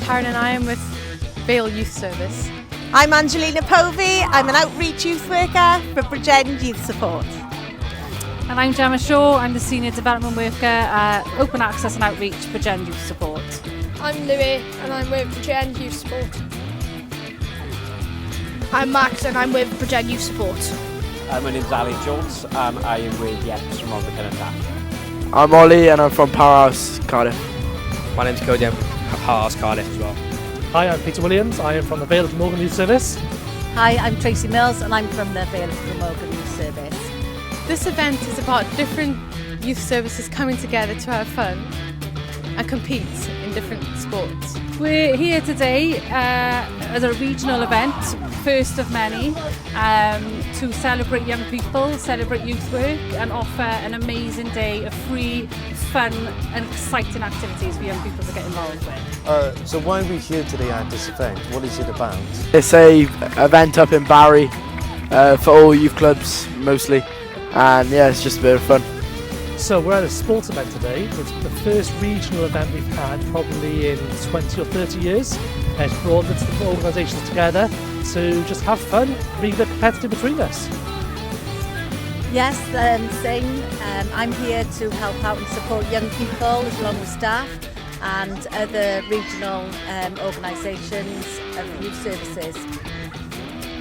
Karen and I am with Vale Youth Service. I'm Angelina Povey. I'm an outreach youth worker for Bridgend Youth Support. And I'm Gemma Shaw. I'm the Senior Development Worker, Open Access and Outreach, Bridgend Youth Support. I'm Louis and I'm with Bridgend Youth Support. I'm Max and I'm with Bridgend Youth Support. My name's Ali Jones and I am with Yeps from Rotherham and Taff. I'm Ollie and I'm from Powerhouse, Cardiff. My name's Cody, I'm from Powerhouse, Cardiff as well. Hi, I'm Peter Williams, I am from the Vale of Glamorgan Youth Service. Hi, I'm Tracy Mills and I'm from the Vale of Glamorgan Youth Service. This event is about different youth services coming together to have fun and compete in different sports. We're here today as a regional event, first of many, to celebrate young people, celebrate youth work and offer an amazing day of free, fun and exciting activities for young people to get involved with. So why are we here today at this event? What is it about? It's a event up in Barry for all youth clubs mostly, and yeah, it's just a bit of fun. So we're at a sports event today. It's the first regional event we've had probably in 20 or 30 years. And it's brought the organisations together to just have fun, be a bit competitive between us. Yes, same. I'm here to help out and support young people along with staff and other regional organisations and youth services.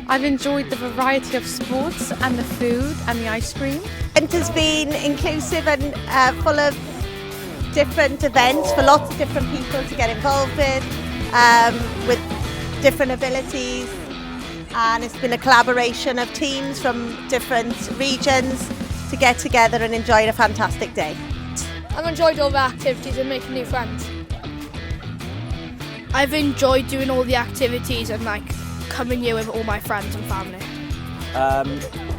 I've enjoyed the variety of sports and the food and the ice cream. It has been inclusive and full of different events for lots of different people to get involved with different abilities, and it's been a collaboration of teams from different regions to get together and enjoy a fantastic day. I've enjoyed all the activities and making new friends. I've enjoyed doing all the activities and coming here with all my friends and family.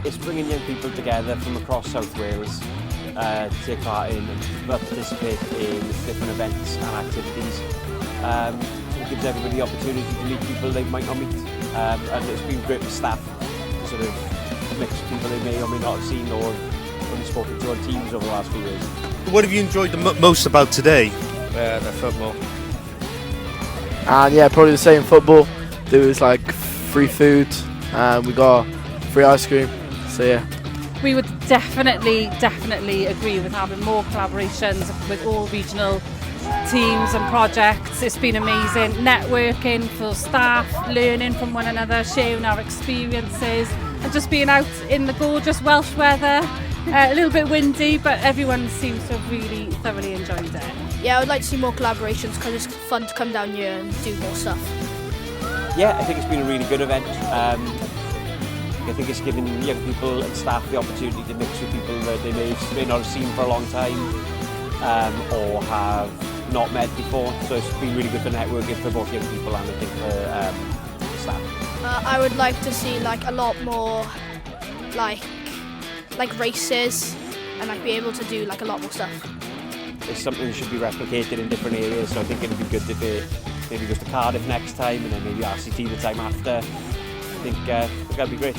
It's bringing young people together from across South Wales to take part in and participate in different events and activities. It gives everybody the opportunity to meet people they might not meet, and it's been great for staff to sort of mix people they may or may not have seen or only spoken to on teams over the last few years. What have you enjoyed the most about today? The football. And yeah, probably the same football. There was like free food, and we got free ice cream, so yeah. We would definitely agree with having more collaborations with all regional teams and projects. It's been amazing, networking for staff, learning from one another, sharing our experiences and just being out in the gorgeous Welsh weather. A little bit windy, but everyone seems to have really thoroughly enjoyed it. Yeah, I would like to see more collaborations because it's fun to come down here and do more stuff. Yeah, I think it's been a really good event. I think it's given young people and staff the opportunity to mix with people that they may not have seen for a long time or have not met before. So it's been really good for networking for both young people and I think for staff. I would like to see a lot more like races and be able to do a lot more stuff. It's something that should be replicated in different areas, so I think it would be good if it maybe goes to Cardiff next time and then maybe RCT the time after. I think that'd be great.